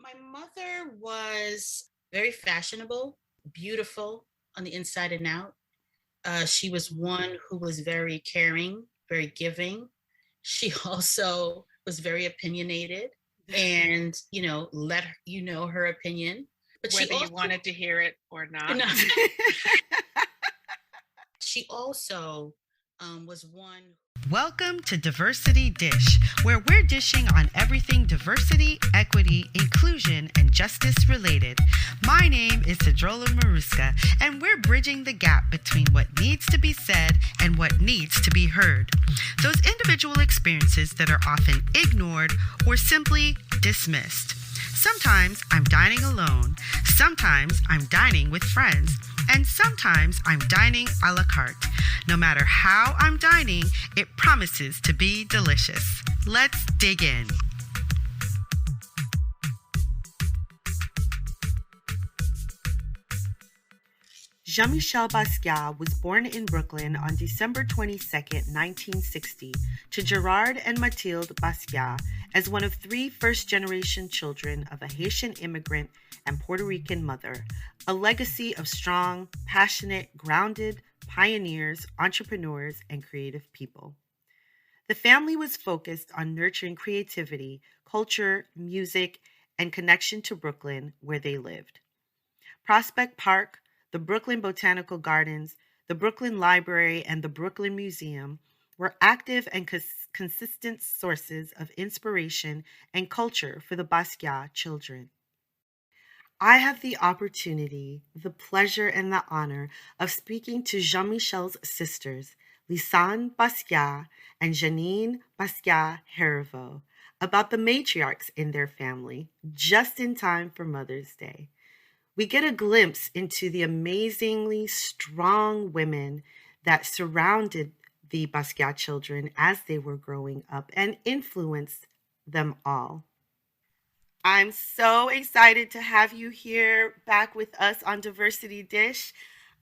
My mother was very fashionable, beautiful on the inside and out. She was one who was very caring, very giving. She also was very opinionated and, let her opinion. But she Whether you also, wanted to hear it or you not. know, she also was one. Welcome to Diversity Dish, where we're dishing on everything diversity, equity, inclusion, and justice related. My name is Sedruola Maruska, and we're bridging the gap between what needs to be said and what needs to be heard. Those individual experiences that are often ignored or simply dismissed. Sometimes I'm dining alone, sometimes I'm dining with friends, and sometimes I'm dining a la carte. No matter how I'm dining, it promises to be delicious. Let's dig in. Jean-Michel Basquiat was born in Brooklyn on December 22, 1960, to Gerard and Mathilde Basquiat as one of three first-generation children of a Haitian immigrant and Puerto Rican mother, a legacy of strong, passionate, grounded pioneers, entrepreneurs, and creative people. The family was focused on nurturing creativity, culture, music, and connection to Brooklyn, where they lived. Prospect Park, the Brooklyn Botanical Gardens, the Brooklyn Library, and the Brooklyn Museum were active and consistent sources of inspiration and culture for the Basquiat children. I have the opportunity, the pleasure, and the honor of speaking to Jean-Michel's sisters, Lisane Basquiat and Jeanine Basquiat Heriveaux, about the matriarchs in their family, just in time for Mother's Day. We get a glimpse into the amazingly strong women that surrounded the Basquiat children as they were growing up and influenced them all. I'm so excited to have you here back with us on Diversity Dish.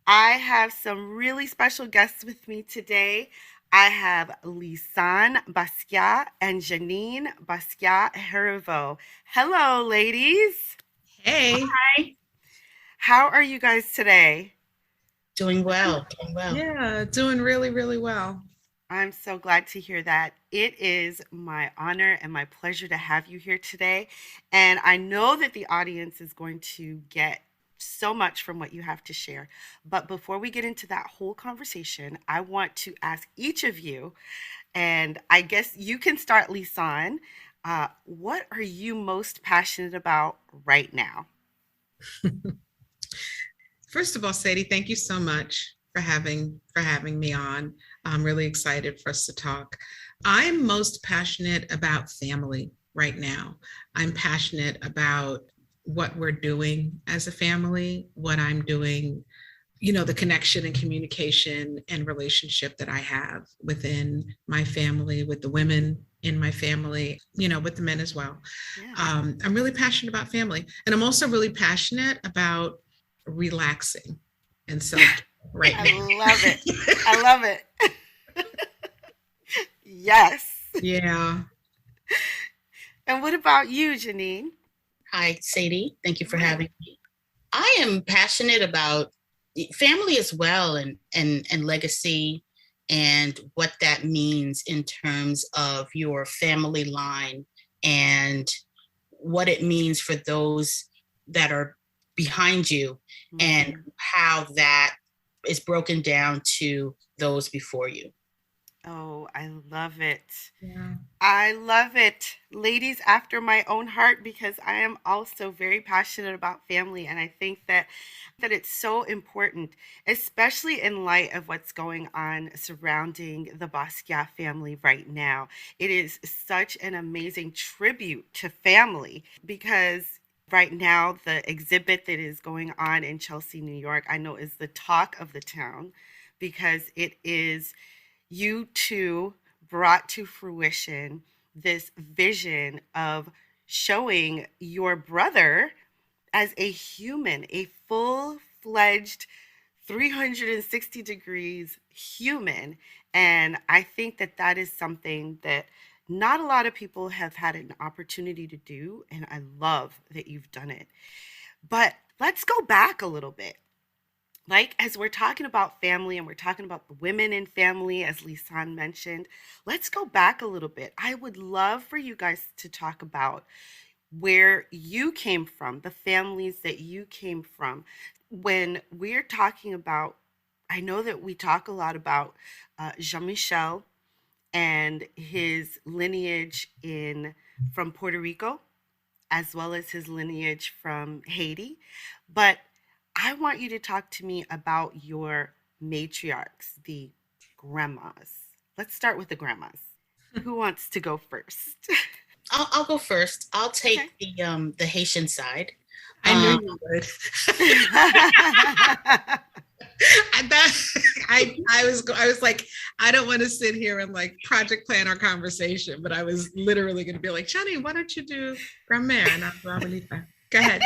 I have some really special guests with me today. I have Lisane Basquiat and Jeanine Basquiat Heriveaux. Hello, ladies. Hey, Hi. How are you guys today? doing well, doing well. Yeah, doing really, really well. I'm so glad to hear that. It is my honor and my pleasure to have you here today. And I know that the audience is going to get so much from what you have to share. But before we get into that whole conversation, I want to ask each of you, and I guess you can start, Lisan. What are you most passionate about right now? First of all, Sadie, thank you so much for having me on. I'm really excited for us to talk. I'm most passionate about family right now. I'm passionate about what we're doing as a family, what I'm doing, the connection and communication and relationship that I have within my family, with the women in my family, with the men as well. Yeah. I'm really passionate about family. And I'm also really passionate about relaxing and self right I now. love it. I love it. Yes. Yeah. And what about you, Janine? Hi, Sadie. Thank you for Hi. having me. I am passionate about family as well and legacy and what that means in terms of your family line and what it means for those that are behind you and Mhm. how that is broken down to those before you. Oh, I love it. Yeah. I love it. Ladies after my own heart because I am also very passionate about family and I think that it's so important, especially in light of what's going on surrounding the Basquiat family right now. It is such an amazing tribute to family because right now the exhibit that is going on in Chelsea, New York, I know is the talk of the town because it is you two brought to fruition this vision of showing your brother as a human, a full fledged 360 degrees human. And I think that that is something that not a lot of people have had an opportunity to do, and I love that you've done it. But let's go back a little bit. Like, as we're talking about family and we're talking about the women in family, as Lisane mentioned, let's go back a little bit. I would love for you guys to talk about where you came from, the families that you came from. When we're talking about, I know that we talk a lot about Jean-Michel and his lineage in from Puerto Rico, as well as his lineage from Haiti. But I want you to talk to me about your matriarchs, the grandmas. Let's start with the grandmas. Who wants to go first? I'll go first. I'll Okay. take the Haitian side. I knew Um, you would. I was like, I don't want to sit here and like project plan our conversation, but I was literally going to be like, Jeanine, why don't you do grandmère and not Abuelita? Go ahead.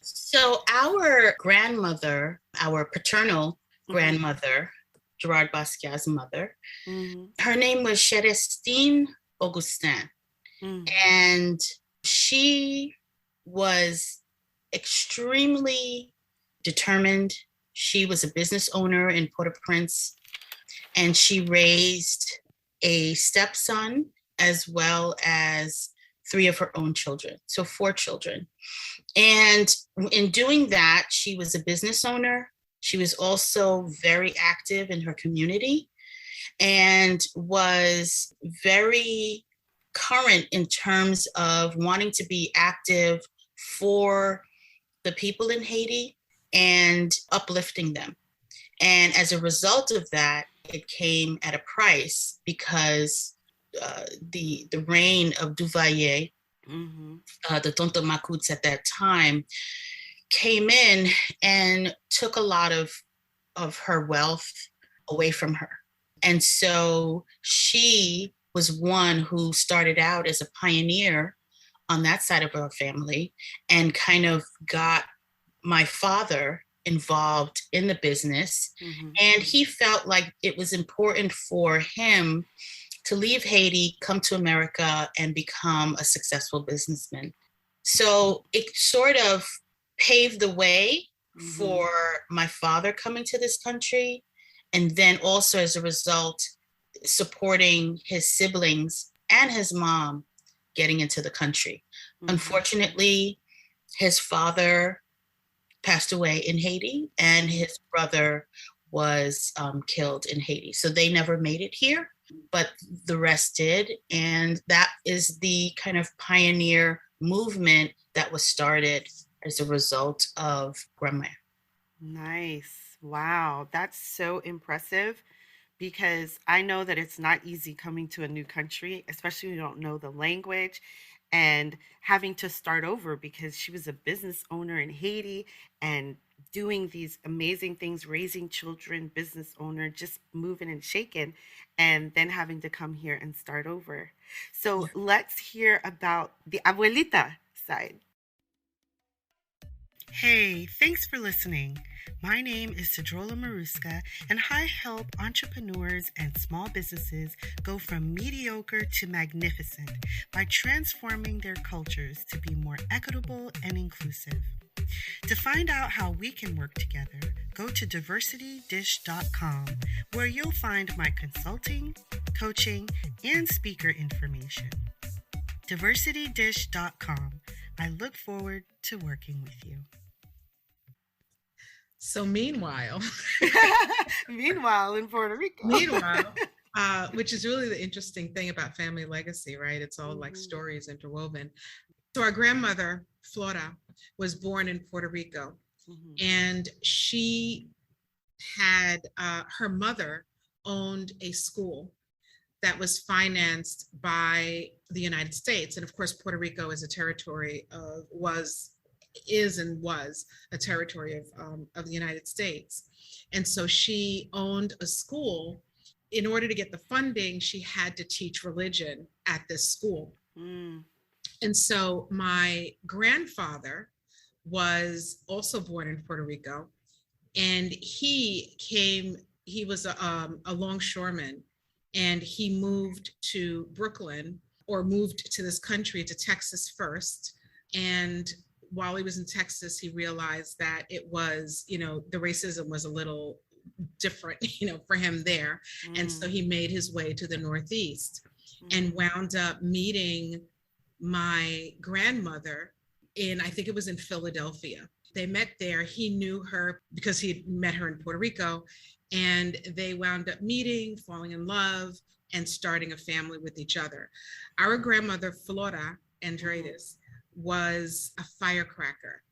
so our grandmother, our paternal grandmother, Gerard Basquiat's mother, Mhm. her name was Celestine Augustin. Mhm. And she was extremely determined. She was a business owner in Port-au-Prince, and she raised a stepson as well as 3 of her own children, so 4 children. And in doing that, she was a business owner. She was also very active in her community and was very current in terms of wanting to be active for the people in Haiti and uplifting them. And as a result of that, it came at a price because the reign of Duvalier, the Tonton Macoutes at that time, came in and took a lot of her wealth away from her. And so she was one who started out as a pioneer on that side of our family and kind of got my father involved in the business. And he felt like it was important for him to leave Haiti, come to America, and become a successful businessman. So it sort of paved the way for my father coming to this country. And then also, as a result, supporting his siblings and his mom getting into the country. Unfortunately, his father passed away in Haiti, and his brother was killed in Haiti. So they never made it here, but the rest did. And that is the kind of pioneer movement that was started as a result of grandma. Nice. Wow. That's so impressive because I know that it's not easy coming to a new country, especially when you don't know the language and having to start over because she was a business owner in Haiti and doing these amazing things, raising children, business owner, just moving and shaking, and then having to come here and start over. So let's hear about the abuelita side. Hey, thanks for listening. My name is Sedruola Maruska, and I help entrepreneurs and small businesses go from mediocre to magnificent by transforming their cultures to be more equitable and inclusive. To find out how we can work together, go to diversitydish.com, where you'll find my consulting, coaching, and speaker information. diversitydish.com. I look forward to working with you. So meanwhile, Meanwhile in Puerto Rico. Which is really the interesting thing about family legacy, right? It's all like stories interwoven. So our grandmother, Flora, was born in Puerto Rico, and she had, her mother owned a school that was financed by the United States. And of course, Puerto Rico is a territory of, was a territory of the United States. And so she owned a school. In order to get the funding, she had to teach religion at this school. And so my grandfather was also born in Puerto Rico, and he was a longshoreman and he moved to Brooklyn, or moved to this country, to Texas first. And while he was in Texas, he realized that it was, the racism was a little different, for him there. And so he made his way to the Northeast and wound up meeting my grandmother I think it was in Philadelphia. They met there. He knew her because he had met her in Puerto Rico, and they wound up meeting, falling in love, and starting a family with each other. Our grandmother, Flora Andredes, was a firecracker.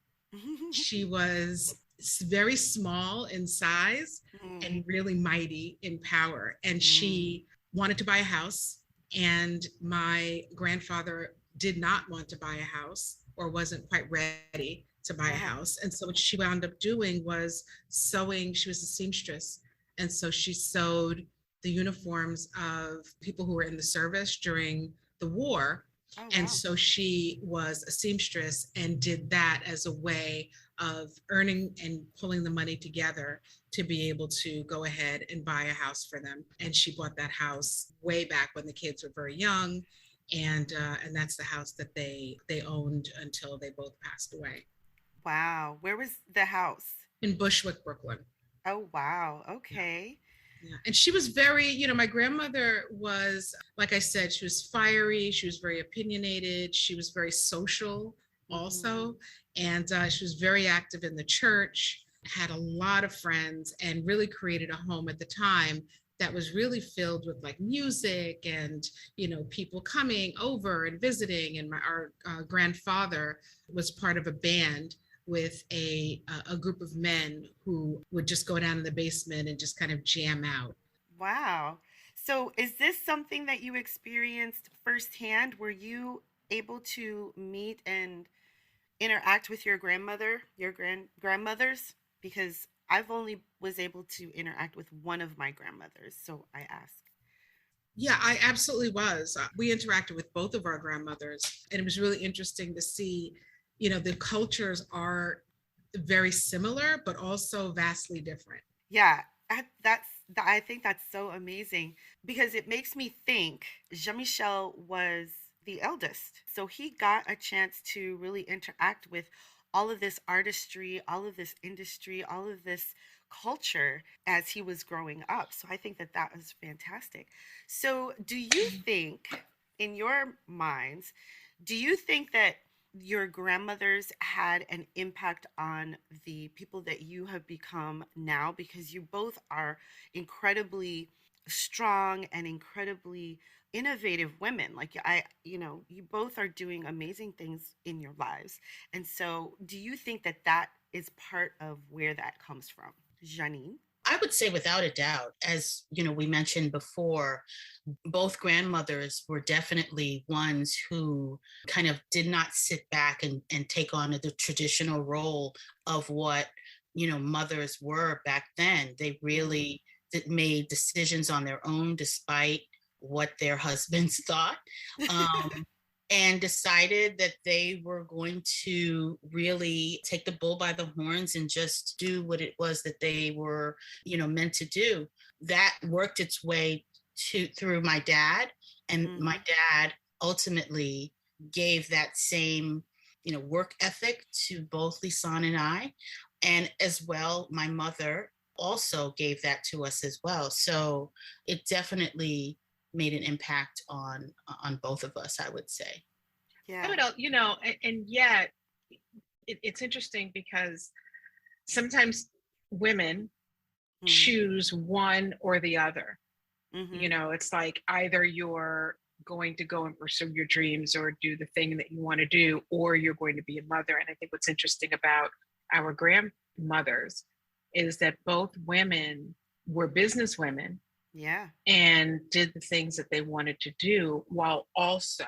She was very small in size and really mighty in power. And she wanted to buy a house. And my grandfather did not want to buy a house, or wasn't quite ready to buy a house. And so what she wound up doing was sewing. She was a seamstress. And so she sewed the uniforms of people who were in the service during the war. Oh, wow. And so she was a seamstress and did that as a way of earning and pulling the money together to be able to go ahead and buy a house for them. And she bought that house way back when the kids were very young. And that's the house that they owned until they both passed away. Wow. Where was the house? In Bushwick, Brooklyn. Oh, wow. Okay. Yeah. And she was very, my grandmother was, like I said, she was fiery. She was very opinionated. She was very social also. And she was very active in the church, had a lot of friends, and really created a home at the time that was really filled with like music and, people coming over and visiting. And our grandfather was part of a band with a group of men who would just go down in the basement and just kind of jam out. Wow. So is this something that you experienced firsthand? Were you able to meet and interact with your grandmother, your grandmothers? Because I've only was able to interact with one of my grandmothers, so I ask. Yeah, I absolutely was. We interacted with both of our grandmothers, and it was really interesting to see, the cultures are very similar, but also vastly different. Yeah, I think that's so amazing because it makes me think Jean-Michel was the eldest. So he got a chance to really interact with all of this artistry, all of this industry, all of this culture as he was growing up. So I think that that was fantastic. So do you think, in your minds, do you think that your grandmothers had an impact on the people that you have become now? Because you both are incredibly strong and incredibly innovative women. Like you both are doing amazing things in your lives. And so do you think that that is part of where that comes from? Jeanine? I would say without a doubt, as we mentioned before, both grandmothers were definitely ones who kind of did not sit back and take on the traditional role of what mothers were back then. They really made decisions on their own despite what their husbands thought. And decided that they were going to really take the bull by the horns and just do what it was that they were, meant to do. That worked its way through my dad, and my dad ultimately gave that same, work ethic to both Lisane and I, and as well, my mother also gave that to us as well. So it definitely made an impact on both of us, I would say. Yeah. I would, and yet it's interesting because sometimes women choose one or the other. It's like either you're going to go and pursue your dreams or do the thing that you want to do, or you're going to be a mother. And I think what's interesting about our grandmothers is that both women were business women. Yeah. And did the things that they wanted to do while also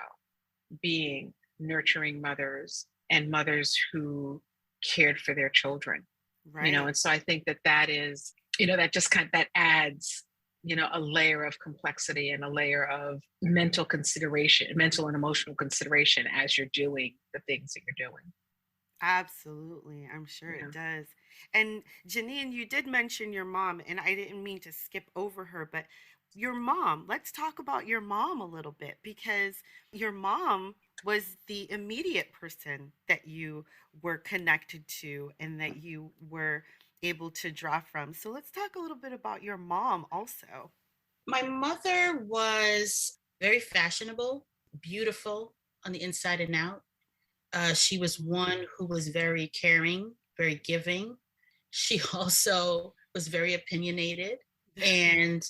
being nurturing mothers and mothers who cared for their children. Right. And so I think that is, that just that adds, a layer of complexity and a layer of mental and emotional consideration as you're doing the things that you're doing. Absolutely. I'm sure it does. And Jeanine, you did mention your mom, and I didn't mean to skip over her, but your mom. Let's talk about your mom a little bit, because your mom was the immediate person that you were connected to and that you were able to draw from. So let's talk a little bit about your mom also. My mother was very fashionable, beautiful on the inside and out. She was one who was very caring, very giving. She also was very opinionated and,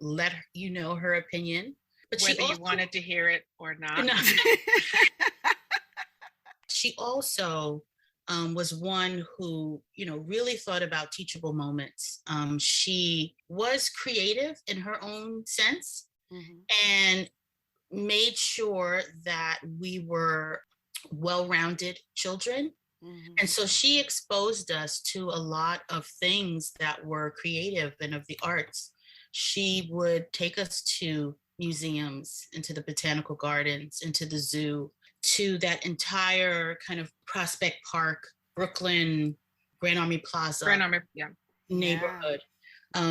let you know her opinion. But she Whether you also, wanted to hear it or not. no, she also was one who, really thought about teachable moments. She was creative in her own sense, Mhm. and made sure that we were well-rounded children. And Mhm. so she exposed us to a lot of things that were creative and of the arts. She would take us to museums, into the botanical gardens, into the zoo, to that entire kind of Prospect Park, Brooklyn, Grand Army Plaza Grandma, yeah. Yeah. neighborhood.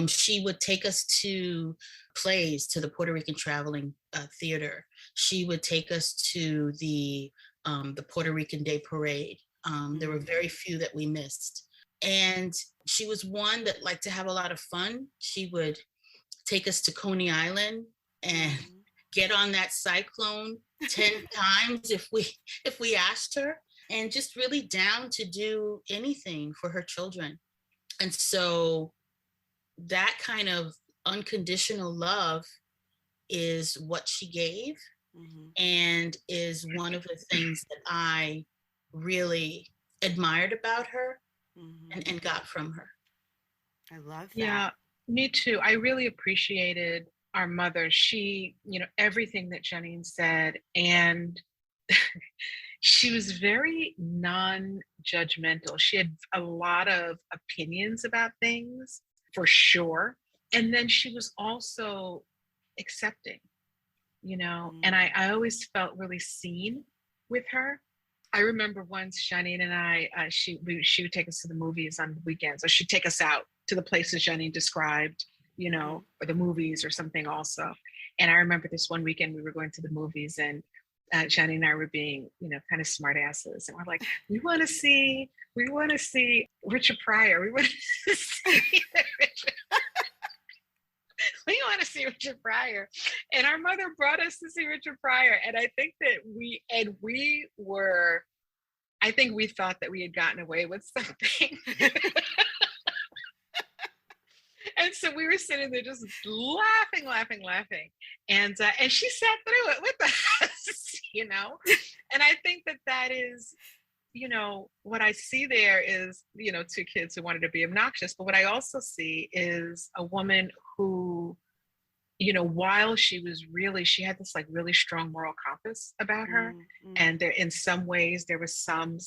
She would take us to plays, to the Puerto Rican Traveling Theater. She would take us to the Puerto Rican Day Parade. There were Mhm. very few that we missed. And she was one that liked to have a lot of fun. She would take us to Coney Island and Mhm. get on that cyclone 10 times if we asked her, and just really down to do anything for her children. And so that kind of unconditional love is what she gave, Mhm. and is one of the things that I really admired about her Mhm. and got from her. I love that. Yeah, me too. I really appreciated our mother. She, everything that Jeanine said, and she was very non-judgmental. She had a lot of opinions about things, for sure. And then she was also accepting, and Mm. I always felt really seen with her. I remember once Jeanine and I, she would take us to the movies on the weekends, or she'd take us out to the places Jeanine described, Mhm. or the movies or something also. And I remember this one weekend we were going to the movies, and Jeanine and I were being, kind of smart asses, and we're like, we want to see Richard Pryor. We want to see Richard we want to see Richard Pryor. And our mother brought us to see Richard Pryor. And I think that I think we thought that we had gotten away with something. And so we were sitting there just laughing, laughing, laughing. And she sat through it with us, And I think that is, what I see there is, two kids who wanted to be obnoxious. But what I also see is a woman who, while she had this like really strong moral compass about her. Mm. Mhm. And there, in some ways, there was some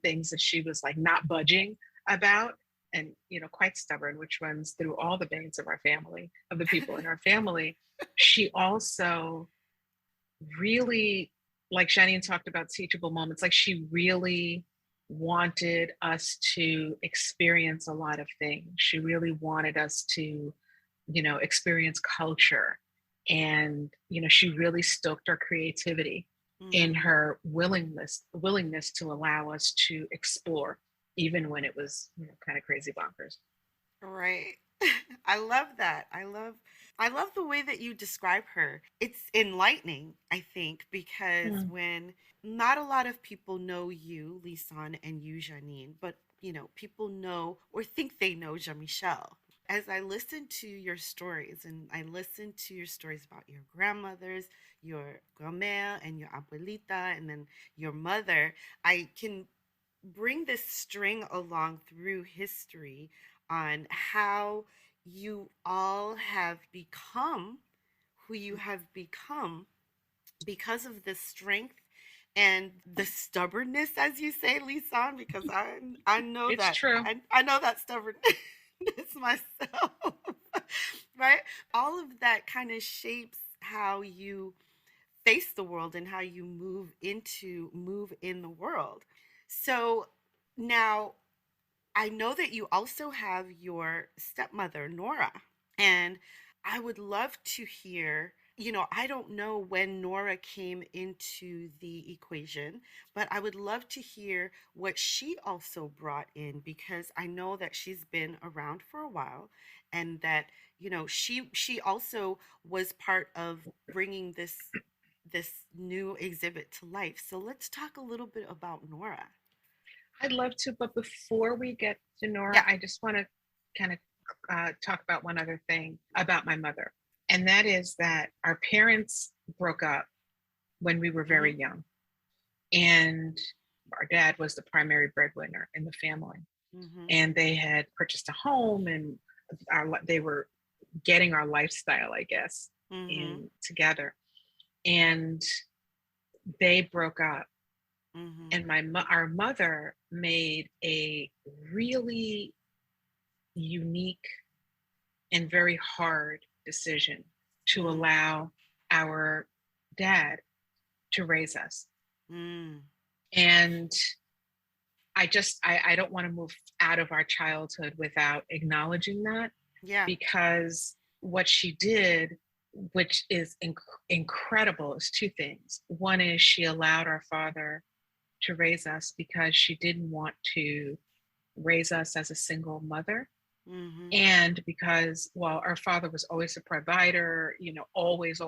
things that she was like not budging about, and, quite stubborn, which runs through all the veins of our family, of the people in our family. She also really, like Jeanine talked about teachable moments, like she really wanted us to experience a lot of things. She really wanted us to, experience culture. And, she really stoked our creativity in Mhm. her willingness to allow us to explore, even when it was, kind of crazy bonkers. Right. I love that. I love the way that you describe her. It's enlightening, I think, because Mm. when not a lot of people know you, Lisane, and you, Jeanine, but people know or think they know Jean-Michel. As I listen to your stories, and I listen to your stories about your grandmothers, your grandmère and your abuelita, and then your mother, I can bring this string along through history on how you all have become who you have become because of the strength and the stubbornness, as you say, Lisan, because I know It's that true. I know that stubbornness myself, right? All of that kind of shapes how you face the world and how you move in the world. So now I know that you also have your stepmother, Nora. And I would love to hear, I don't know when Nora came into the equation, but I would love to hear what she also brought in, because I know that she's been around for a while, and that, she also was part of bringing this new exhibit to life. So let's talk a little bit about Nora. I'd love to, but before we get to Nora, Yeah. I just want to kind of talk about one other thing about my mother. And that is that our parents broke up when we were very young. And our dad was the primary breadwinner in the family. And they had purchased a home, and they were getting our lifestyle, I guess, in together. And they broke up. And our mother made a really unique and very hard decision to allow our dad to raise us. And I don't want to move out of our childhood without acknowledging that. Yeah. Because what she did, which is incredible, is two things. One is she allowed our father to raise us because she didn't want to raise us as a single mother. And because while our father was always a provider, always,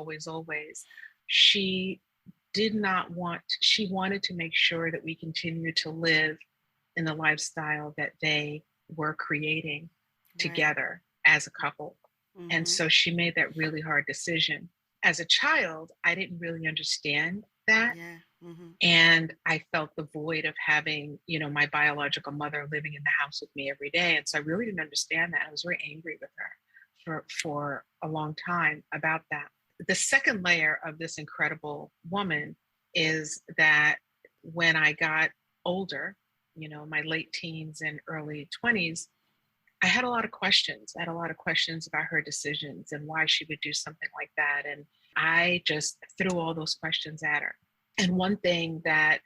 she wanted to make sure that we continued to live in the lifestyle that they were creating together as a couple. And so she made that really hard decision. As a child, I didn't really understand that. Yeah. And I felt the void of having, my biological mother living in the house with me every day. And so I really didn't understand that. I was very angry with her for a long time about that. The second layer of this incredible woman is that when I got older, my late teens and early 20s, I had a lot of questions. I had a lot of questions about her decisions and why she would do something like that. And I just threw all those questions at her. And one thing that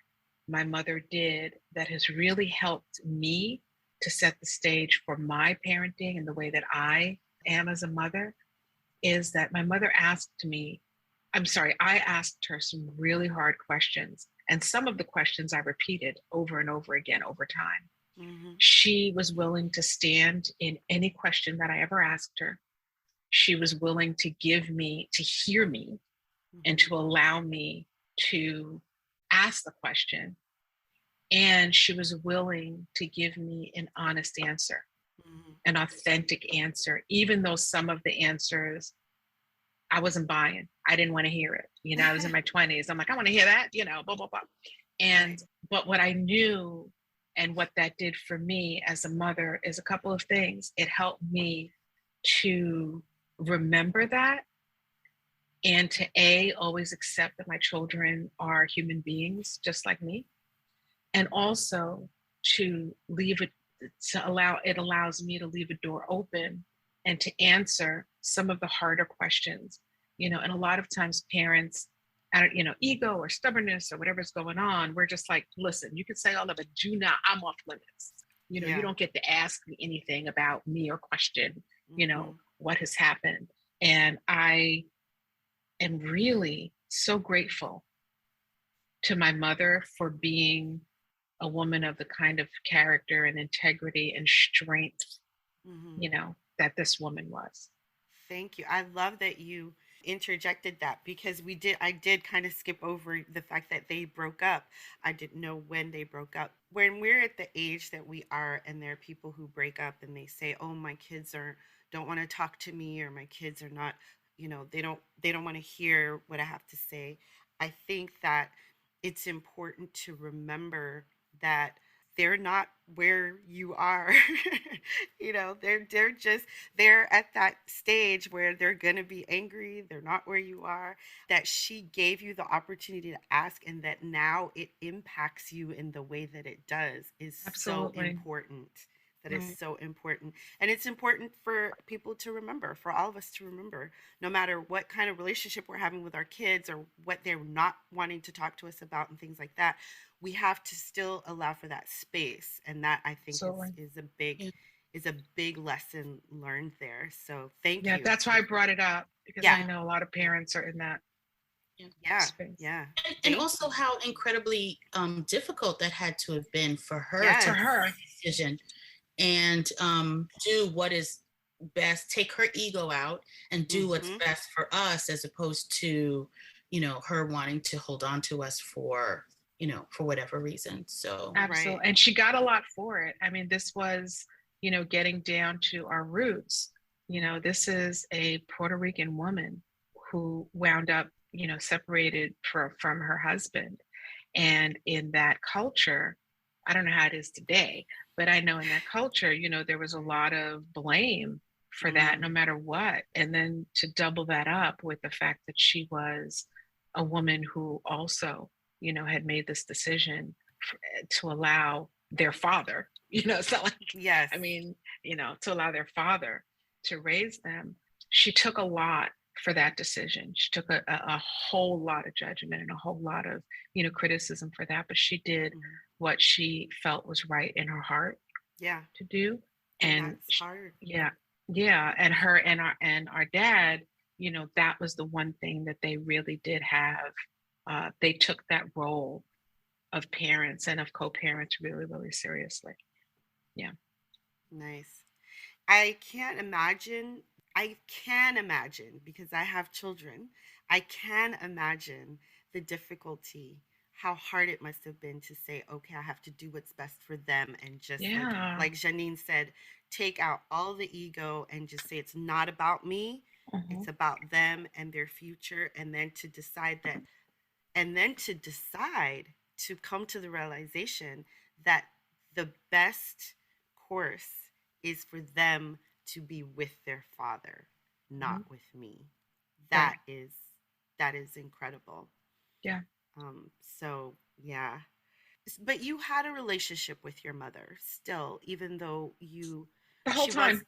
my mother did that has really helped me to set the stage for my parenting and the way that I am as a mother is that my mother I asked her some really hard questions. And some of the questions I repeated over and over again over time. She was willing to stand in any question that I ever asked her. She was willing to hear me, and to allow me to ask the question. And she was willing to give me an honest answer, an authentic answer, even though some of the answers I wasn't buying. I didn't want to hear it. I was in my 20s. I'm like, I want to hear that, blah, blah, blah. But what I knew and what that did for me as a mother is a couple of things. It helped me to remember that, and to always accept that my children are human beings just like me, and also to it allows me to leave a door open and to answer some of the harder questions, and a lot of times parents, ego or stubbornness or whatever's going on, we're just like, listen, you can say all of it, I'm off limits. You don't get to ask me anything about me or question, what has happened. And I am really so grateful to my mother for being a woman of the kind of character and integrity and strength, that this woman was. Thank you. I love that you interjected that, because I did kind of skip over the fact that they broke up. I didn't know when they broke up. When we're at the age that we are, and there are people who break up and they say, oh, my kids don't want to talk to me, or my kids are not, they don't want to hear what I have to say. I think that it's important to remember that they're not where you are. They're at that stage where they're going to be angry. They're not where you are. That she gave you the opportunity to ask, and that now it impacts you in the way that it does is Absolutely. So important. That is so important. And it's important for people to remember, for all of us to remember, no matter what kind of relationship we're having with our kids or what they're not wanting to talk to us about and things like that, we have to still allow for that space. And that, I think, is a big is a big lesson learned there. So thank Yeah, you. that's why I brought it up, because I know a lot of parents are in that space. Yeah. And also how incredibly difficult that had to have been for her Yes. to For her. make a decision and do what is best, take her ego out and do what's best for us, as opposed to, you know, her wanting to hold on to us for, you know, for whatever reason. So Absolutely. Right. And she got a lot for it. I mean, this was, you know, getting down to our roots. You know, this is a Puerto Rican woman who wound up, you know, separated from her husband. And in that culture, I don't know how it is today, but I know in that culture, you know, there was a lot of blame for that, no matter what. And then to double that up with the fact that she was a woman who also, you know, had made this decision to allow their father, you know, so like, Yes. I mean, you know, to allow their father to raise them. She took a lot for that decision. She took a whole lot of judgment and a whole lot of, you know, criticism for that, but she did what she felt was right in her heart to do. And that's hard. Yeah. And her and our dad, you know, that was the one thing that they really did have. They took that role of parents and of co-parents really, really seriously. Yeah. Nice. I can imagine, because I have children, I can imagine the difficulty, how hard it must have been to say, okay, I have to do what's best for them. And just like Jeanine said, take out all the ego and just say, it's not about me. It's about them and their future. And then to decide to come to the realization that the best course is for them to be with their father, not with me. That is incredible. Yeah. So yeah. But you had a relationship with your mother still, even though the whole time.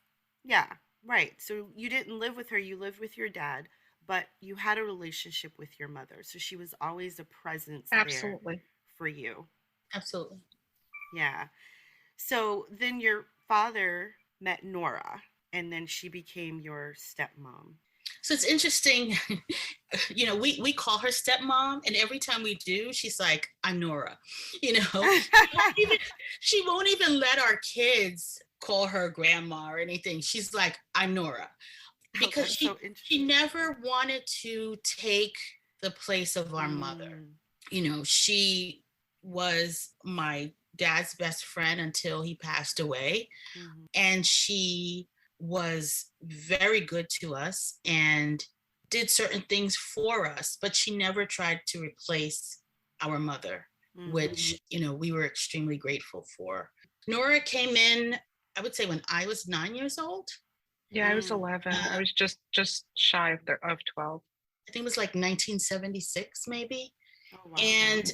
Yeah, right. So you didn't live with her, you lived with your dad, but you had a relationship with your mother. So she was always a presence there for you. Absolutely. Yeah. So then your father met Nora, and then she became your stepmom. So it's interesting, you know, we call her stepmom, and every time we do, she's like, I'm Nora, you know. She won't even let our kids call her grandma or anything. She's like, I'm Nora. Because she never wanted to take the place of our mother. You know, she was my dad's best friend until he passed away. And she was very good to us and did certain things for us, but she never tried to replace our mother, which, you know, we were extremely grateful for. Nora came in, I would say, when I was 9 years old. Yeah, I was 11. I was just shy of 12. I think it was like 1976, maybe. Oh, wow. And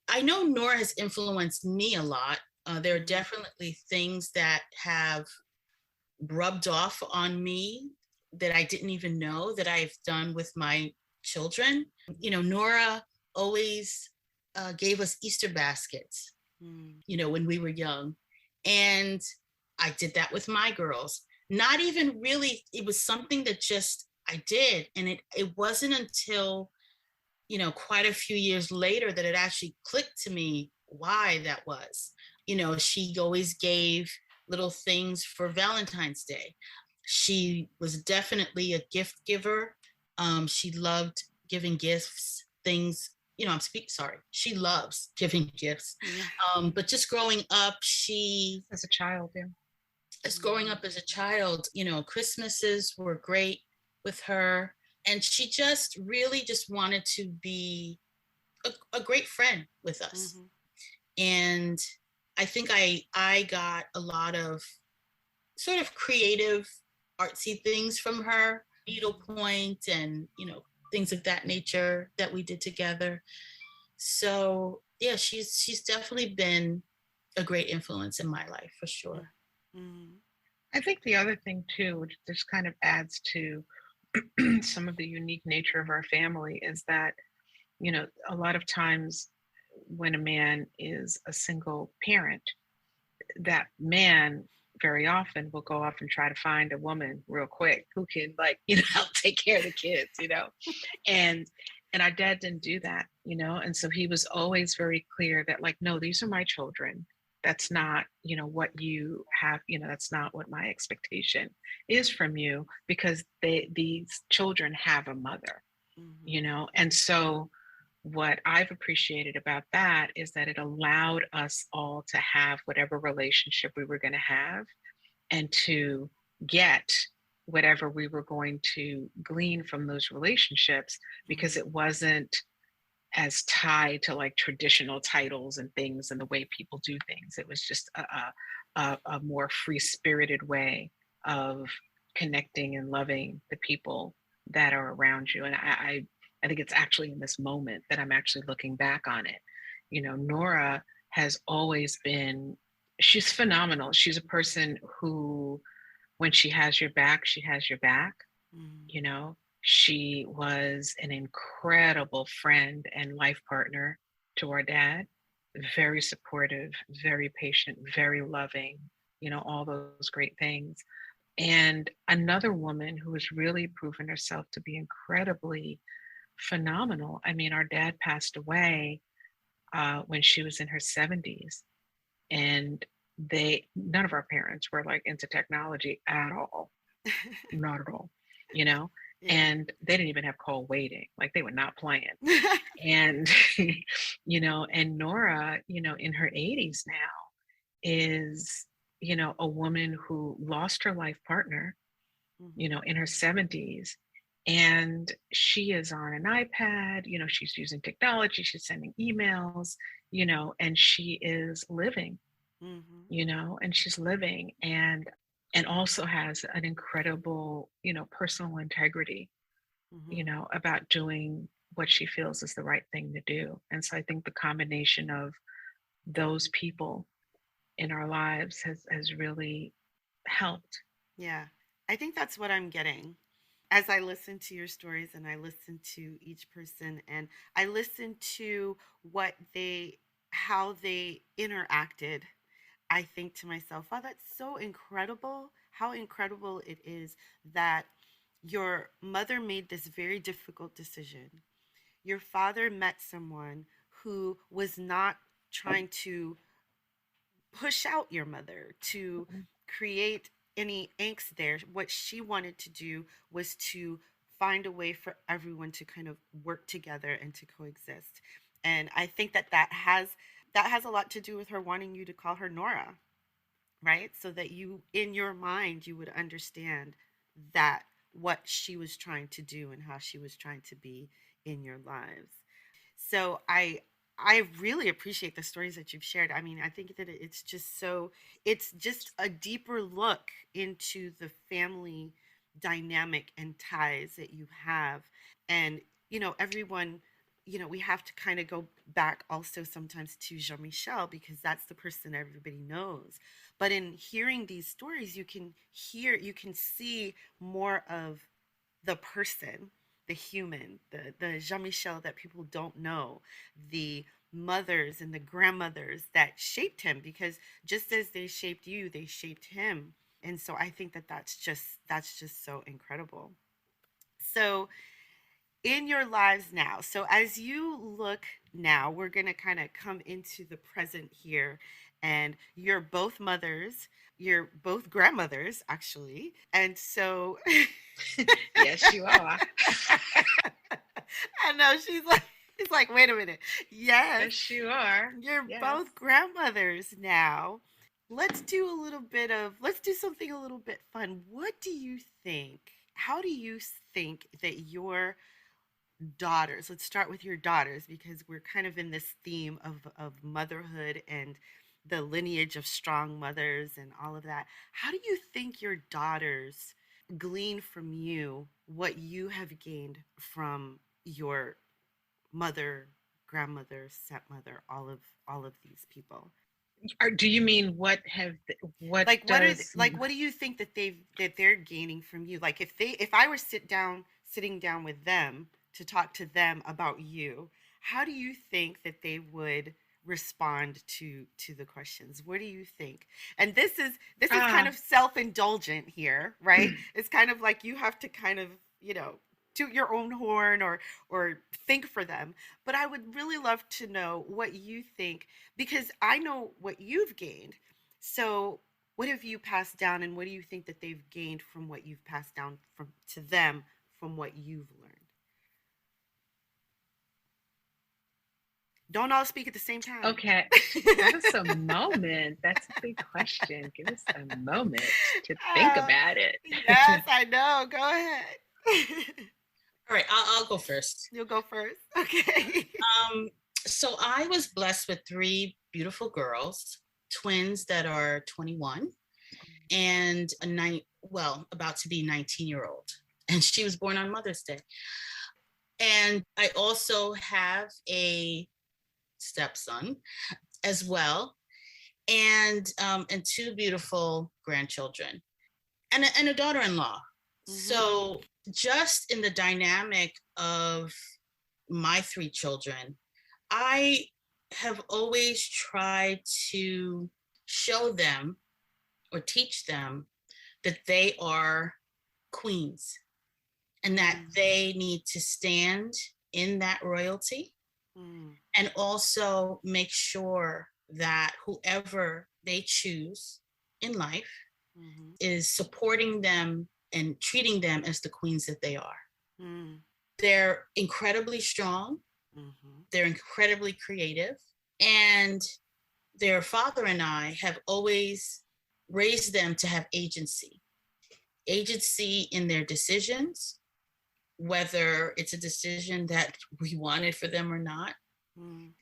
I know Nora has influenced me a lot. There are definitely things that have rubbed off on me that I didn't even know that I've done with my children. You know, Nora always gave us Easter baskets, you know, when we were young. And I did that with my girls. Not even really, it was something that just I did. And it wasn't until, you know, quite a few years later that it actually clicked to me why that was. You know, she always gave little things for Valentine's Day. She was definitely a gift giver. She loved giving gifts, things, you know, she loves giving gifts. But just growing up, as a child, growing up as a child, you know, Christmases were great with her. And she just really just wanted to be a great friend with us. And I think I got a lot of sort of creative, artsy things from her, needlepoint and, you know, things of that nature that we did together. So yeah, she's definitely been a great influence in my life for sure. I think the other thing too, which just kind of adds to some of the unique nature of our family, is that, you know, a lot of times when a man is a single parent, that man very often will go off and try to find a woman real quick who can, like, help take care of the kids, and our dad didn't do that, and so he was always very clear that, like, no, these are my children. That's not, what you have, that's not what my expectation is from you, because these children have a mother, and so what I've appreciated about that is that it allowed us all to have whatever relationship we were going to have, and to get whatever we were going to glean from those relationships, because it wasn't as tied to like traditional titles and things and the way people do things. It was just a more free-spirited way of connecting and loving the people that are around you. And I think it's actually in this moment that I'm actually looking back on it. Nora has always been, she's phenomenal. She's a person who, when she has your back, she has your back. She was an incredible friend and life partner to our dad, very supportive, very patient, very loving, all those great things. And another woman who has really proven herself to be incredibly phenomenal. I mean, our dad passed away when she was in her 70s, and none of our parents were like into technology at all. Not at all, Yeah. And they didn't even have call waiting. Like, they were not playing. And, and Nora, in her 80s now, is, a woman who lost her life partner, in her 70s. And she is on an iPad, she's using technology, she's sending emails, and she is living, and she's living, and also has an incredible, personal integrity, about doing what she feels is the right thing to do. And so I think the combination of those people in our lives has really helped. Yeah, I think that's what I'm getting. As I listen to your stories and I listen to each person and I listen to how they interacted, I think to myself, wow, that's so incredible. How incredible it is that your mother made this very difficult decision. Your father met someone who was not trying to push out your mother to create any angst there. What she wanted to do was to find a way for everyone to kind of work together and to coexist. And I think that has a lot to do with her wanting you to call her Nora, right? So that you, in your mind, you would understand that what she was trying to do and how she was trying to be in your lives. So I really appreciate the stories that you've shared. I mean, I think that it's just a deeper look into the family dynamic and ties that you have. And, everyone, we have to kind of go back also sometimes to Jean-Michel, because that's the person everybody knows. But in hearing these stories, you can see more of the person, the human, the Jean-Michel that people don't know, the mothers and the grandmothers that shaped him, because just as they shaped you, they shaped him. And so I think that that's just so incredible. So in your lives now, so as you look now, we're going to kind of come into the present here, and you're both mothers, you're both grandmothers actually, and so Yes, you are. I know he's like, wait a minute. Yes, Yes, you are. you're Yes. both grandmothers now. Let's do something a little bit fun. What do you think? How do you think that your daughters, let's start with your daughters, because we're kind of in this theme of motherhood and the lineage of strong mothers and all of that. How do you think your daughters glean from you what you have gained from your mother, grandmother, stepmother, all of these people? Or do you mean what Like does what do you think that they're gaining from you? Like if I were sitting down with them to talk to them about you, how do you think that they would respond to the questions. What do you think? And this is kind of self-indulgent here, right? It's kind of like you have to kind of, toot your own horn or think for them. But I would really love to know what you think, because I know what you've gained. So what have you passed down, and what do you think that they've gained from what you've passed down to them from what you've learned? Don't all speak at the same time. Okay. Give us a moment. That's a big question. Give us a moment to think about it. Yes, I know. Go ahead. All right, I'll go first. You'll go first. Okay. So I was blessed with 3 beautiful girls, twins that are 21, and about to be 19-year-old. And she was born on Mother's Day. And I also have a stepson as well, and 2 beautiful grandchildren, and a daughter-in-law. Mm-hmm. So just in the dynamic of my 3 children, I have always tried to show them or teach them that they are queens and that they need to stand in that royalty. And also make sure that whoever they choose in life is supporting them and treating them as the queens that they are. They're incredibly strong. They're incredibly creative. And their father and I have always raised them to have agency in their decisions, whether it's a decision that we wanted for them or not,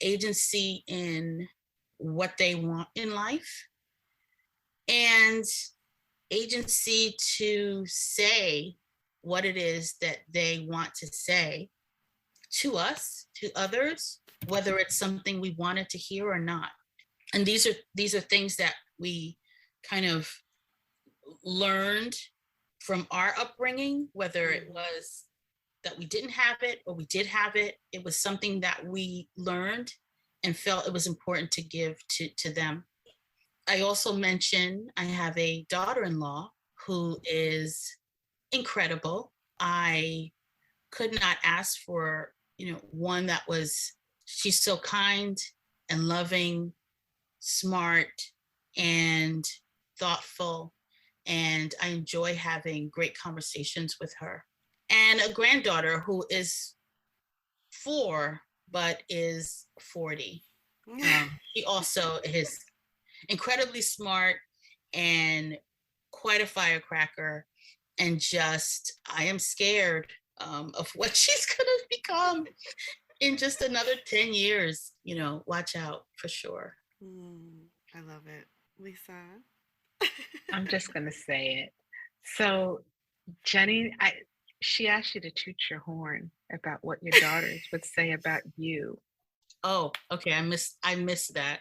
agency in what they want in life, and agency to say what it is that they want to say to us, to others, whether it's something we wanted to hear or not. And these are things that we kind of learned from our upbringing, whether it was that we didn't have it or we did have it. It was something that we learned and felt it was important to give to them. I also mentioned I have a daughter-in-law who is incredible. I could not ask for, one that she's so kind and loving, smart and thoughtful, and I enjoy having great conversations with her. And a granddaughter who is 4, but is 40. She also is incredibly smart and quite a firecracker. And I am scared of what she's going to become in just another 10 years. Watch out for sure. I love it. Lisane? I'm just going to say it. So, Jeanine, she asked you to toot your horn about what your daughters would say about you. Oh, okay. I missed that.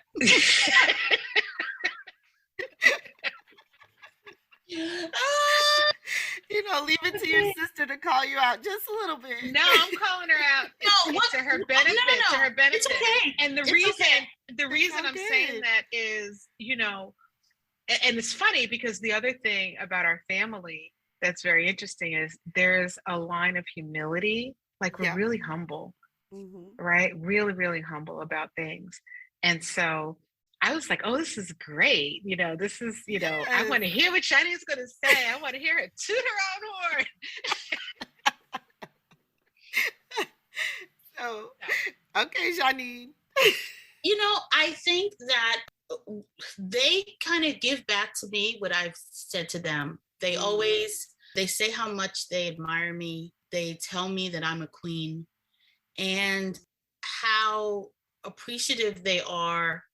Leave it to your sister to call you out just a little bit. No, I'm calling her out. It's to her benefit. No. To her benefit. It's okay. And the reason I'm saying that is, and it's funny because the other thing about our family that's very interesting is there's a line of humility. Like we're really humble, right? Really, really humble about things. And so I was like, oh, this is great. This is, I want to hear what Jeanine's going to say. I want to hear her toot her own horn. So, okay, Jeanine. I think that they kind of give back to me what I've said to them. They say how much they admire me. They tell me that I'm a queen and how appreciative they are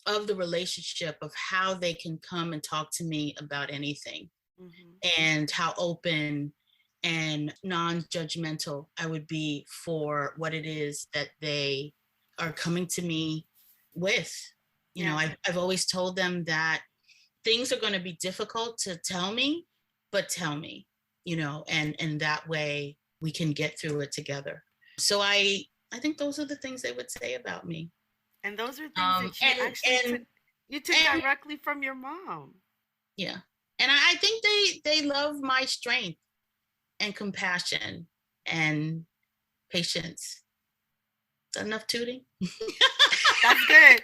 of the relationship, of how they can come and talk to me about anything, and how open and non-judgmental I would be for what it is that they are coming to me with. I've always told them that things are going to be difficult to tell me, but tell me, and that way we can get through it together. So I think those are the things they would say about me. And those are things that you actually took directly from your mom. Yeah. And I think they love my strength and compassion and patience. Is that enough tooting? That's good.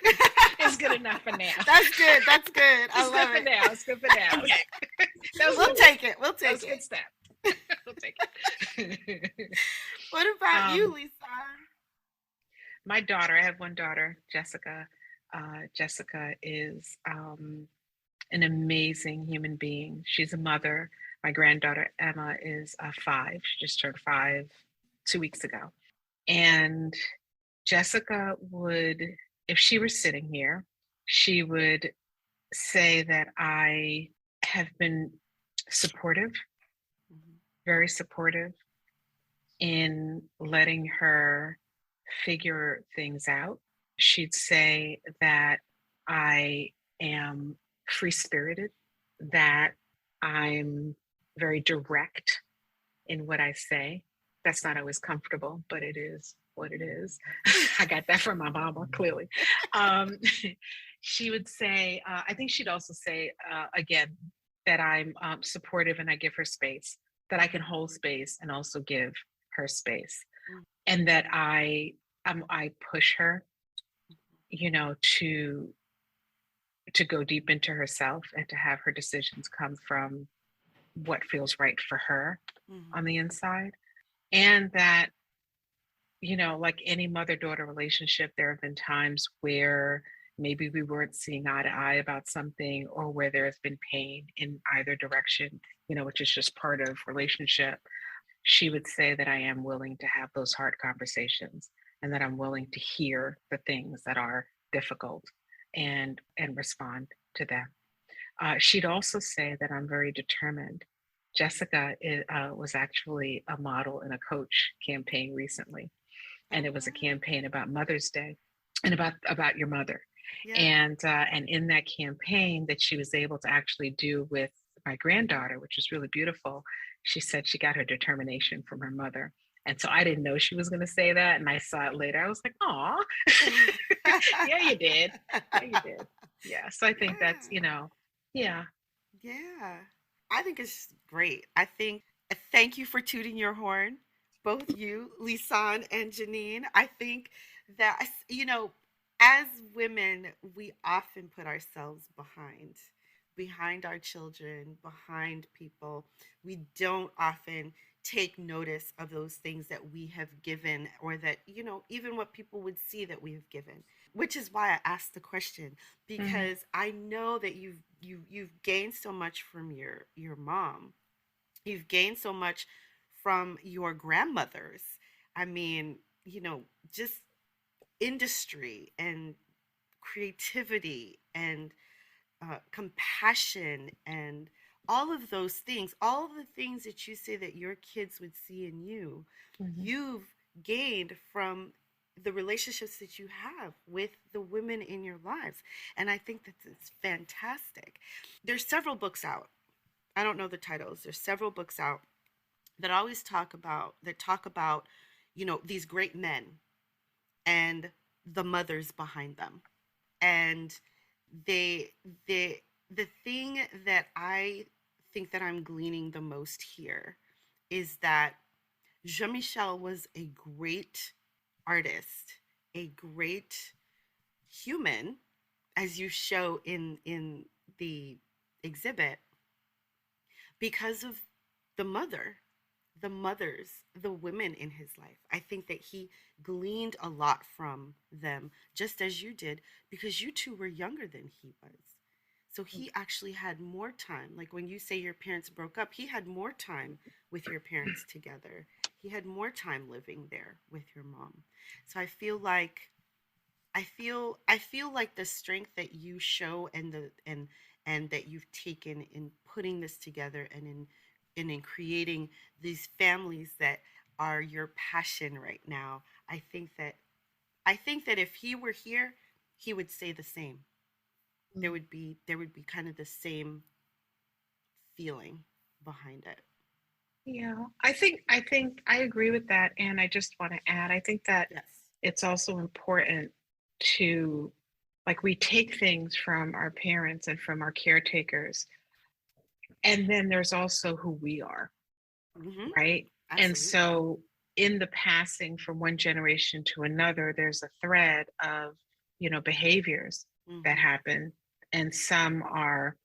It's good enough for now. That's good. That's good. I love it. It's good for now. Okay. We'll take it. We'll take it. Good step. We'll take it. What about you, Lisane? My daughter, I have one daughter, Jessica. Jessica is an amazing human being. She's a mother. My granddaughter, Emma, is 5. She just turned 5 2 weeks ago. And Jessica would, if she were sitting here, she would say that I have been supportive, very supportive in letting her figure things out. She'd say that I am free-spirited, that I'm very direct in what I say. That's not always comfortable, but it is what it is. I got that from my mama, clearly. She would say, I think she'd also say, again, that I'm supportive and I give her space, that I can hold space and also give her space. And that I push her, to go deep into herself and to have her decisions come from what feels right for her on the inside. And that, like any mother-daughter relationship, there have been times where maybe we weren't seeing eye to eye about something, or where there has been pain in either direction, which is just part of relationship. She would say that I am willing to have those hard conversations, and that I'm willing to hear the things that are difficult and respond to them. She'd also say that I'm very determined. Jessica was actually a model in a coach campaign recently, and it was a campaign about Mother's Day and about your mother. Yeah. And in that campaign that she was able to actually do with my granddaughter, which was really beautiful, she said she got her determination from her mother. And so I didn't know she was going to say that. And I saw it later. I was like, aw, yeah, you did. Yeah, you did. Yeah. So I think that's, yeah. Yeah. I think it's great. Thank you for tooting your horn, both you, Lisane, and Jeanine. I think that, as women, we often put ourselves behind our children, behind people. We don't often take notice of those things that we have given, or that, even what people would see that we have given, which is why I asked the question, because I know that you've gained so much from your mom. You've gained so much from your grandmothers. I mean, just industry and creativity and compassion and all of those things, all of the things that you say that your kids would see in you, you've gained from the relationships that you have with the women in your lives. And I think that it's fantastic. There's several books out. I don't know the titles. There's several books out that always talk about, these great men and the mothers behind them. And the thing that I think that I'm gleaning the most here is that Jean-Michel was a great artist, a great human, as you show in the exhibit, because of the mothers, the women in his life. I think that he gleaned a lot from them, just as you did, because you two were younger than he was. So he actually had more time. Like when you say your parents broke up, he had more time with your parents together. He had more time living there with your mom. So I feel like the strength that you show and that you've taken in putting this together and in creating these families that are your passion right now. I think that if he were here, he would say the same. There would be kind of the same feeling behind it. Yeah, I think I agree with that. And I just want to add, I think that it's also important to, like, we take things from our parents and from our caretakers, and then there's also who we are, right? Absolutely. And so in the passing from one generation to another, there's a thread of, behaviors that happen, and some are,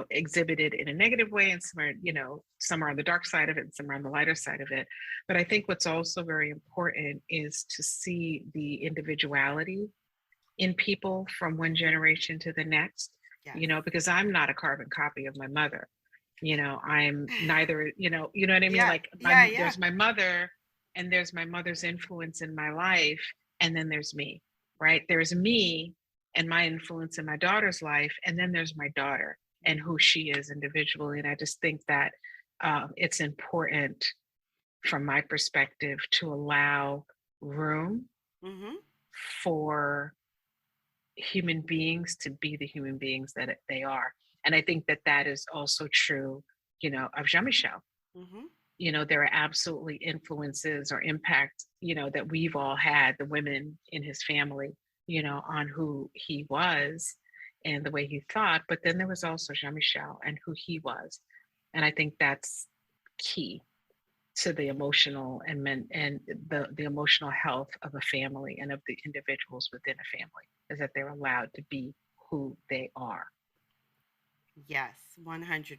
exhibited in a negative way, and some are on the dark side of it, and some are on the lighter side of it. But I think what's also very important is to see the individuality in people from one generation to the next, because I'm not a carbon copy of my mother. I'm neither, you know what I mean? Like, there's my mother, and there's my mother's influence in my life, and then there's me, right? There's me and my influence in my daughter's life, and then there's my daughter and who she is individually. And I just think that it's important, from my perspective, to allow room for human beings to be the human beings that they are. And I think that is also true, of Jean-Michel. There are absolutely influences or impact, that we've all had, the women in his family, on who he was and the way he thought. But then there was also Jean-Michel and who he was. And I think that's key to the emotional and the emotional health of a family and of the individuals within a family, is that they're allowed to be who they are. Yes, 100%.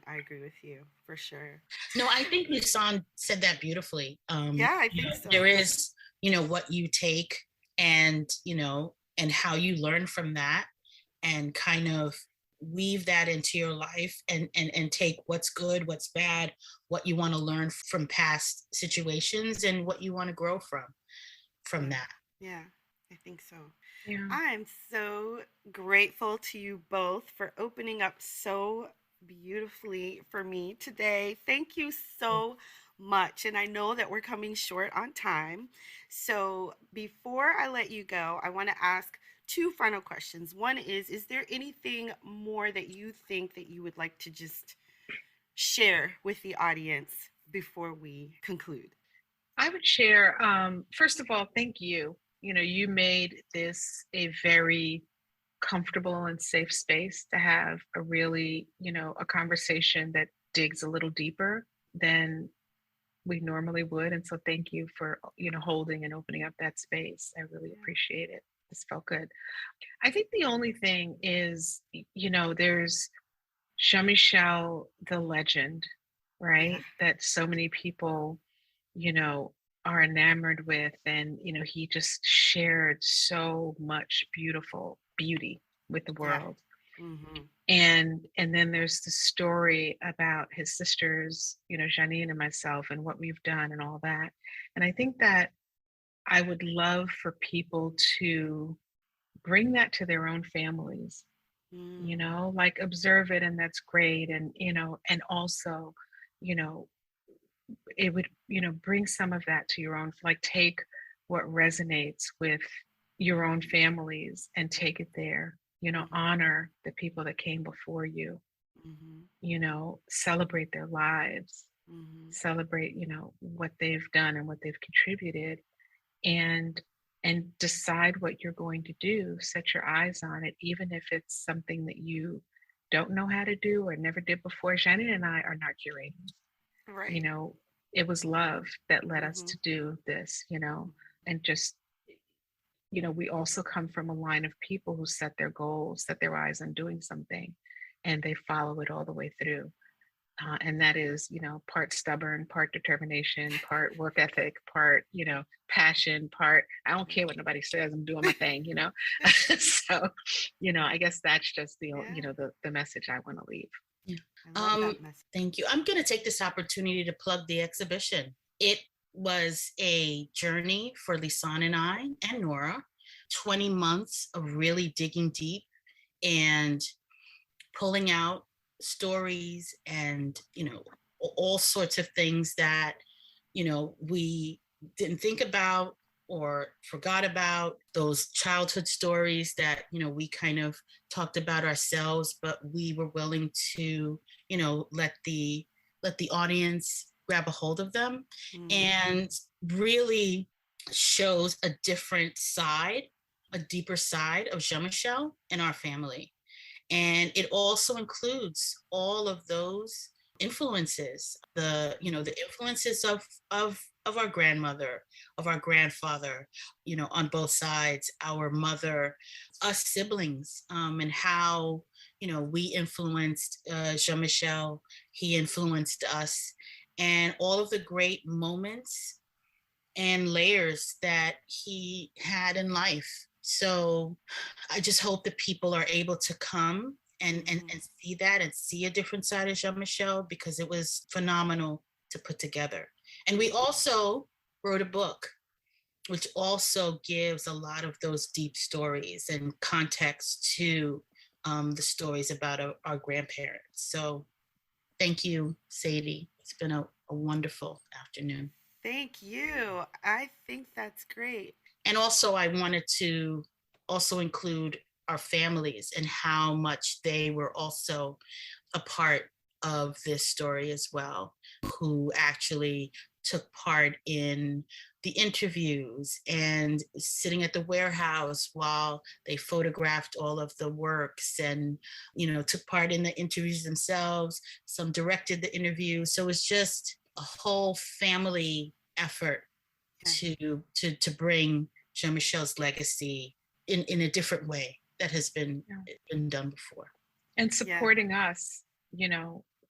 I agree with you, for sure. No, I think Lisane said that beautifully. I think so. There is, what you take, and, and how you learn from that, and kind of weave that into your life, and take what's good, what's bad, what you want to learn from past situations, and what you want to grow from that. Yeah, I think so. Yeah. I'm so grateful to you both for opening up so beautifully for me today. Thank you so much. And I know that we're coming short on time. So before I let you go, I want to ask two final questions. One is there anything more that you think that you would like to just share with the audience before we conclude? I would share, first of all, thank you. You made this a very comfortable and safe space to have a really, a conversation that digs a little deeper than we normally would. And so thank you for, holding and opening up that space. I really appreciate it. This felt good. I think the only thing is, there's Jean-Michel, the legend, right? That so many people, are enamored with. And, he just shared so much beauty with the world. And then there's the story about his sisters, Jeanine and myself, and what we've done and all that. And I think that I would love for people to bring that to their own families, like observe it, and that's great. And, and also, it would, bring some of that to your own, like take what resonates with your own families and take it there, honor the people that came before you, celebrate their lives, celebrate, what they've done and what they've contributed, and decide what you're going to do. Set your eyes on it, even if it's something that you don't know how to do or never did before. Jeanine and I are not curators. Right. It was love that led us to do this, and just, we also come from a line of people who set their goals, set their eyes on doing something, and they follow it all the way through. And that is, part stubborn, part determination, part work ethic, part, passion, part, I don't care what nobody says, I'm doing my thing, So, I guess that's just the message I want to leave. Yeah. Thank you. I'm going to take this opportunity to plug the exhibition. It was a journey for Lisane and I and Nora, 20 months of really digging deep and pulling out stories and, all sorts of things that, we didn't think about or forgot about, those childhood stories that, we kind of talked about ourselves, but we were willing to, let the audience grab a hold of them, and really shows a different side a deeper side of Jean-Michel in our family. And it also includes all of those influences, the influences of our grandmother, of our grandfather, on both sides, our mother, us siblings, and how, we influenced Jean-Michel, he influenced us, and all of the great moments and layers that he had in life. So I just hope that people are able to come and see that and see a different side of Jean-Michel, because it was phenomenal to put together. And we also wrote a book, which also gives a lot of those deep stories and context to the stories about our grandparents. So thank you, Sadie. It's been a wonderful afternoon. Thank you. I think that's great. And also, I wanted to also include our families and how much they were also a part of this story as well, who actually took part in the interviews and sitting at the warehouse while they photographed all of the works, and took part in the interviews themselves. Some directed the interview. So it's just a whole family effort to bring Jean-Michel's legacy in a different way that has been done before. And supporting us,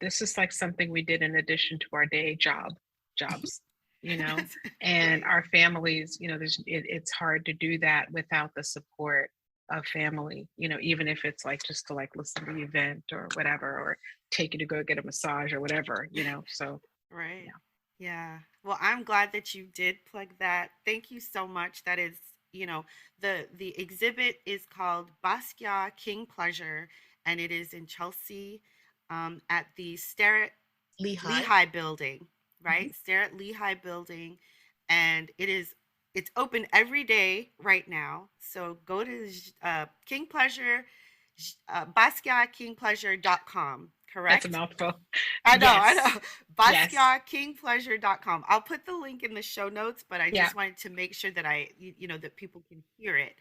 this is like something we did in addition to our day jobs, and our families, it's hard to do that without the support of family, even if it's like just to like listen to the event or whatever, or take you to go get a massage or whatever, so. Right. Yeah. Well, I'm glad that you did plug that. Thank you so much. That is, the exhibit is called Basquiat King Pleasure, and it is in Chelsea, at the Starrett Lehigh building, right? Mm-hmm. Starrett Lehigh building, and it's open every day right now. So go to King Pleasure, BasquiatKingPleasure.com. Correct? That's a mouthful. I know. BasquiatKingPleasure.com. I'll put the link in the show notes, but I just wanted to make sure that that people can hear it.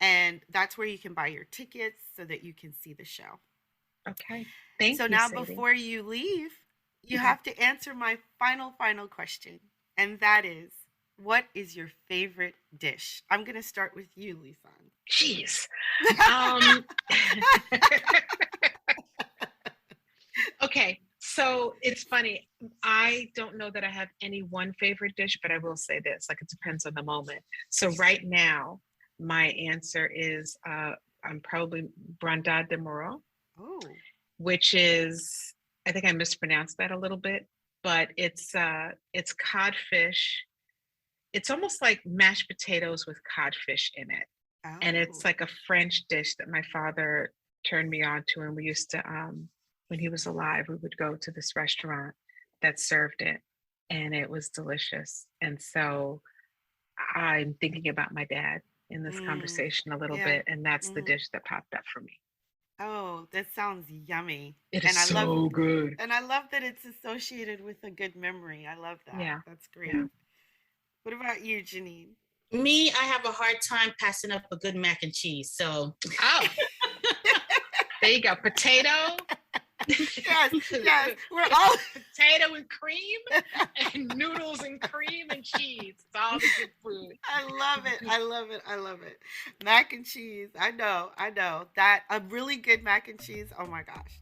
And that's where you can buy your tickets so that you can see the show. Okay. Thank you. So now, Sadie, before you leave, you have to answer my final question. And that is, what is your favorite dish? I'm going to start with you, Lisane. Jeez. Okay, so it's funny. I don't know that I have any one favorite dish, but I will say this, like, it depends on the moment. So right now, my answer is I'm probably brandade de Moreau, which is, I think I mispronounced that a little bit, but it's codfish. It's almost like mashed potatoes with codfish in it. Oh. And it's like a French dish that my father turned me on to, and we used to, when he was alive, we would go to this restaurant that served it, and it was delicious. And so I'm thinking about my dad in this conversation a little bit, and that's the dish that popped up for me. Oh, that sounds yummy. It is so good. And I love that it's associated with a good memory. I love that. Yeah. That's great. Yeah. What about you, Jeanine? Me, I have a hard time passing up a good mac and cheese. So, there you go. Potato. Yes. We're all potato and cream, and noodles and cream and cheese. It's all the good food. I love it. Mac and cheese. I know. That a really good mac and cheese. Oh my gosh.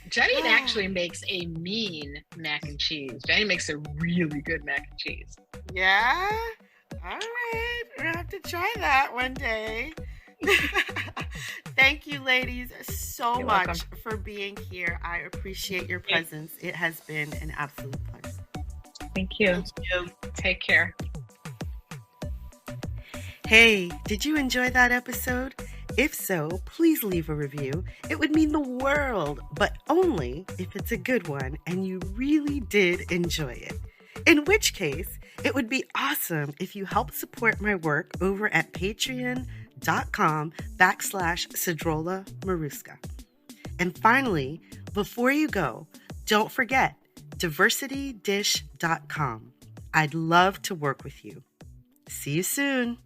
Jeanine actually makes a mean mac and cheese. Jeanine makes a really good mac and cheese. Yeah? All right. We're gonna have to try that one day. Thank you, ladies, so much for being here. I appreciate your presence. It has been an absolute pleasure. Thank you. Take care. Hey, did you enjoy that episode? If so, please leave a review. It would mean the world, but only if it's a good one and you really did enjoy it. In which case, it would be awesome if you help support my work over at patreon.com/Sedruola Maruska. And finally, before you go, don't forget diversitydish.com. I'd love to work with you. See you soon.